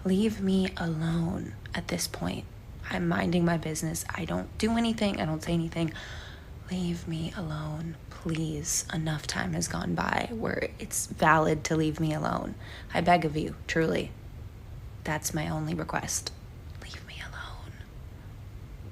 Leave me alone at this point. I'm minding my business. I don't do anything. I don't say anything. Leave me alone, please. Enough time has gone by where it's valid to leave me alone. I beg of you, truly. That's my only request. Leave me alone.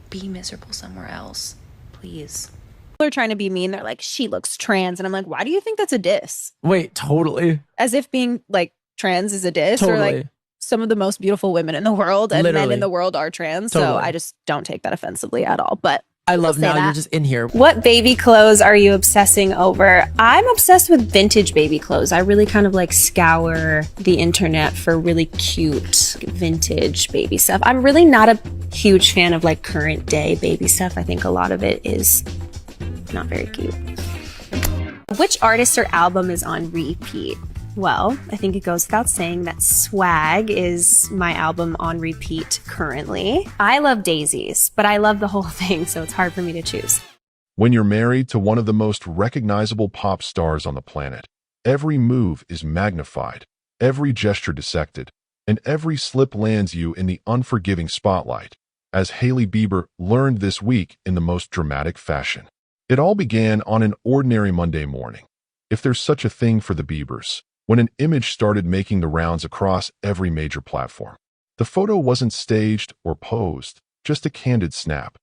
Be miserable somewhere else, please. People are trying to be mean. They're like, she looks trans. And I'm like, why do you think that's a diss? Wait, totally. As if being like trans is a diss. Totally. Or like some of the most beautiful women in the world and men Literally. in the world are trans. Totally. So I just don't take that offensively at all. But I love say now that. you're just in here. What baby clothes are you obsessing over? I'm obsessed with vintage baby clothes. I really kind of like scour the internet for really cute vintage baby stuff. I'm really not a huge fan of like current day baby stuff. I think a lot of it is not very cute. Which artist or album is on repeat? Well, I think it goes without saying that Swag is my album on repeat currently. I love Daisies, but I love the whole thing, so it's hard for me to choose. When you're married to one of the most recognizable pop stars on the planet, every move is magnified, every gesture dissected, and every slip lands you in the unforgiving spotlight, as Hailey Bieber learned this week in the most dramatic fashion. It all began on an ordinary Monday morning, if there's such a thing for the Biebers, when an image started making the rounds across every major platform. The photo wasn't staged or posed, just a candid snap.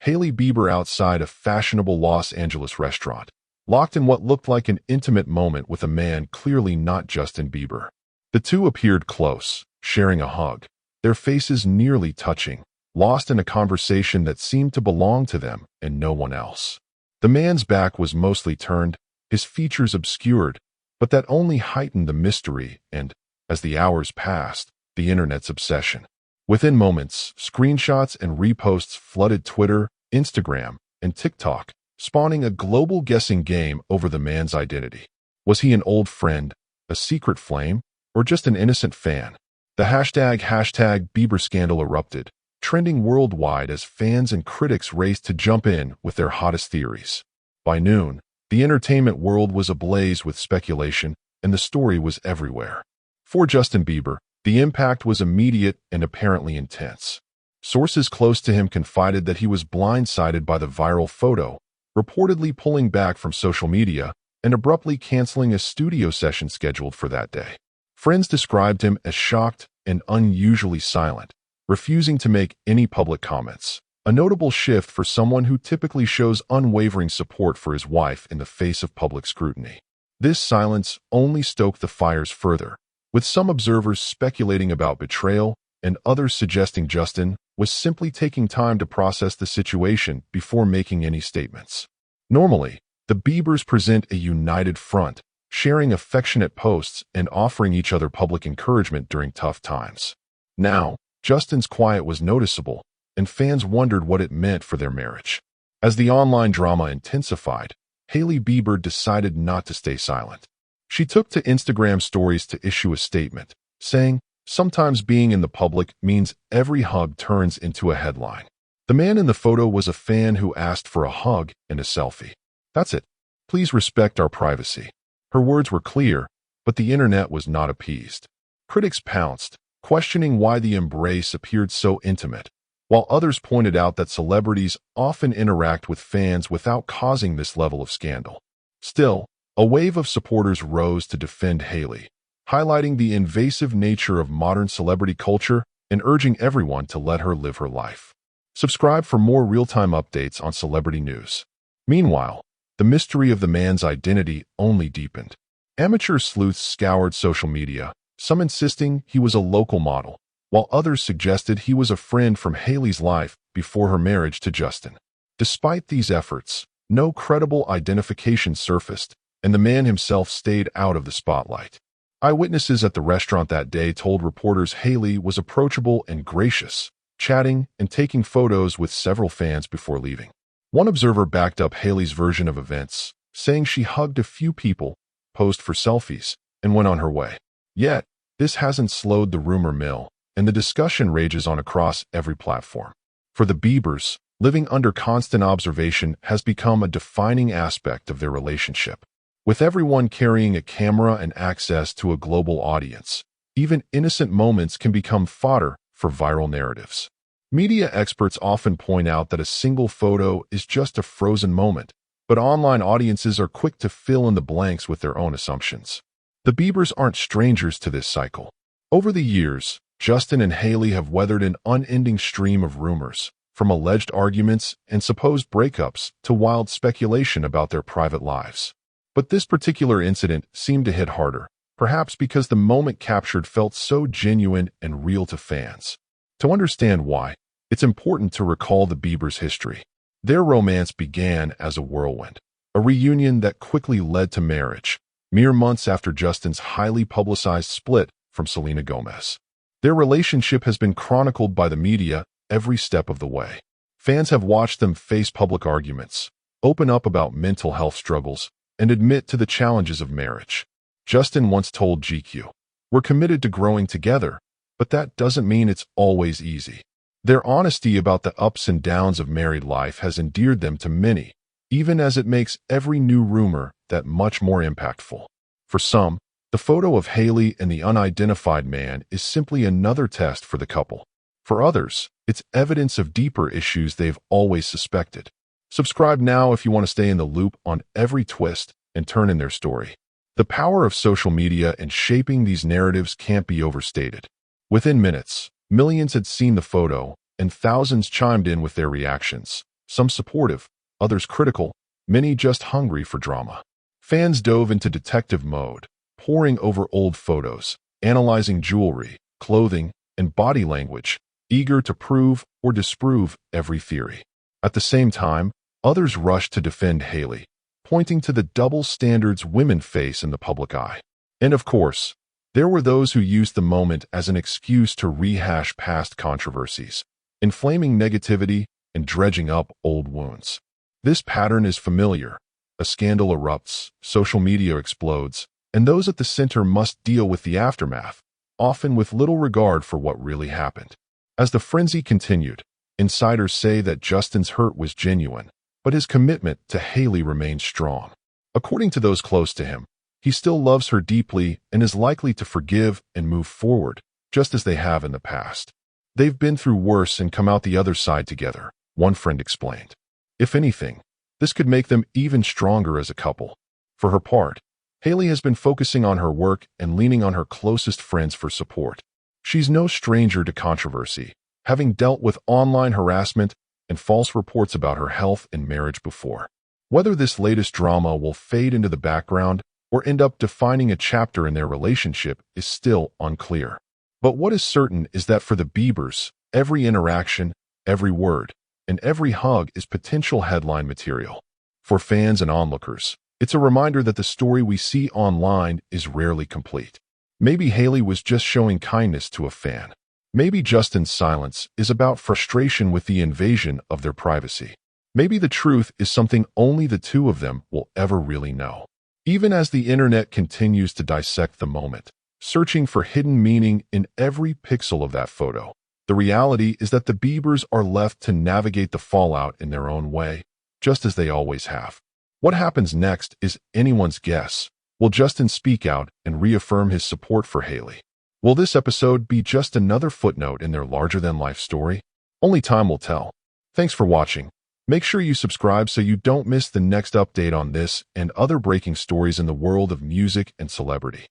Hailey Bieber outside a fashionable Los Angeles restaurant, locked in what looked like an intimate moment with a man clearly not Justin Bieber. The two appeared close, sharing a hug, their faces nearly touching, lost in a conversation that seemed to belong to them and no one else. The man's back was mostly turned, his features obscured, but that only heightened the mystery and, as the hours passed, the internet's obsession. Within moments, screenshots and reposts flooded Twitter, Instagram, and TikTok, spawning a global guessing game over the man's identity. Was he an old friend, a secret flame, or just an innocent fan? The hashtag Bieber scandal erupted, trending worldwide as fans and critics raced to jump in with their hottest theories. By noon, the entertainment world was ablaze with speculation, and the story was everywhere. For Justin Bieber, the impact was immediate and apparently intense. Sources close to him confided that he was blindsided by the viral photo, reportedly pulling back from social media and abruptly canceling a studio session scheduled for that day. Friends described him as shocked and unusually silent, refusing to make any public comments. A notable shift for someone who typically shows unwavering support for his wife in the face of public scrutiny. This silence only stoked the fires further, with some observers speculating about betrayal and others suggesting Justin was simply taking time to process the situation before making any statements. Normally, the Biebers present a united front, sharing affectionate posts and offering each other public encouragement during tough times. Now, Justin's quiet was noticeable, and fans wondered what it meant for their marriage. As the online drama intensified, Hailey Bieber decided not to stay silent. She took to Instagram stories to issue a statement, saying, "Sometimes being in the public means every hug turns into a headline." The man in the photo was a fan who asked for a hug and a selfie. "That's it. Please respect our privacy." Her words were clear, but the internet was not appeased. Critics pounced, questioning why the embrace appeared so intimate, while others pointed out that celebrities often interact with fans without causing this level of scandal. Still, a wave of supporters rose to defend Hailey, highlighting the invasive nature of modern celebrity culture and urging everyone to let her live her life. Subscribe for more real-time updates on celebrity news. Meanwhile, the mystery of the man's identity only deepened. Amateur sleuths scoured social media, some insisting he was a local model, while others suggested he was a friend from Hailey's life before her marriage to Justin. Despite these efforts, no credible identification surfaced, and the man himself stayed out of the spotlight. Eyewitnesses at the restaurant that day told reporters Hailey was approachable and gracious, chatting and taking photos with several fans before leaving. One observer backed up Hailey's version of events, saying she hugged a few people, posed for selfies, and went on her way. Yet, this hasn't slowed the rumor mill, and the discussion rages on across every platform. For the Biebers, living under constant observation has become a defining aspect of their relationship. With everyone carrying a camera and access to a global audience, Even innocent moments can become fodder for viral narratives. Media experts often point out that a single photo is just a frozen moment, but online audiences are quick to fill in the blanks with their own assumptions. The Biebers aren't strangers to this cycle. Over the years, Justin and Hailey have weathered an unending stream of rumors, from alleged arguments and supposed breakups to wild speculation about their private lives. But this particular incident seemed to hit harder, perhaps because the moment captured felt so genuine and real to fans. To understand why, it's important to recall the Biebers' history. Their romance began as a whirlwind, a reunion that quickly led to marriage, mere months after Justin's highly publicized split from Selena Gomez. Their relationship has been chronicled by the media every step of the way. Fans have watched them face public arguments, open up about mental health struggles, and admit to the challenges of marriage. Justin once told GQ, "We're committed to growing together, but that doesn't mean it's always easy." Their honesty about the ups and downs of married life has endeared them to many, even as it makes every new rumor that much more impactful. For some, the photo of Hailey and the unidentified man is simply another test for the couple. For others, it's evidence of deeper issues they've always suspected. Subscribe now if you want to stay in the loop on every twist and turn in their story. The power of social media in shaping these narratives can't be overstated. Within minutes, millions had seen the photo, and thousands chimed in with their reactions, some supportive, others critical, many just hungry for drama. Fans dove into detective mode, poring over old photos, analyzing jewelry, clothing, and body language, eager to prove or disprove every theory. At the same time, others rushed to defend Hailey, pointing to the double standards women face in the public eye. And of course, there were those who used the moment as an excuse to rehash past controversies, inflaming negativity and dredging up old wounds. This pattern is familiar. A scandal erupts, social media explodes, and those at the center must deal with the aftermath, often with little regard for what really happened. As the frenzy continued, insiders say that Justin's hurt was genuine, but his commitment to Hailey remains strong. According to those close to him, he still loves her deeply and is likely to forgive and move forward, just as they have in the past. They've been through worse and come out the other side together, one friend explained. If anything, this could make them even stronger as a couple. For her part, Hailey has been focusing on her work and leaning on her closest friends for support. She's no stranger to controversy, having dealt with online harassment and false reports about her health and marriage before. Whether this latest drama will fade into the background or end up defining a chapter in their relationship is still unclear. But what is certain is that for the Biebers, every interaction, every word, and every hug is potential headline material. For fans and onlookers, it's a reminder that the story we see online is rarely complete. Maybe Hailey was just showing kindness to a fan. Maybe Justin's silence is about frustration with the invasion of their privacy. Maybe the truth is something only the two of them will ever really know. Even as the internet continues to dissect the moment, searching for hidden meaning in every pixel of that photo, the reality is that the Biebers are left to navigate the fallout in their own way, just as they always have. What happens next is anyone's guess. Will Justin speak out and reaffirm his support for Hailey? Will this episode be just another footnote in their larger-than-life story? Only time will tell. Thanks for watching. Make sure you subscribe so you don't miss the next update on this and other breaking stories in the world of music and celebrity.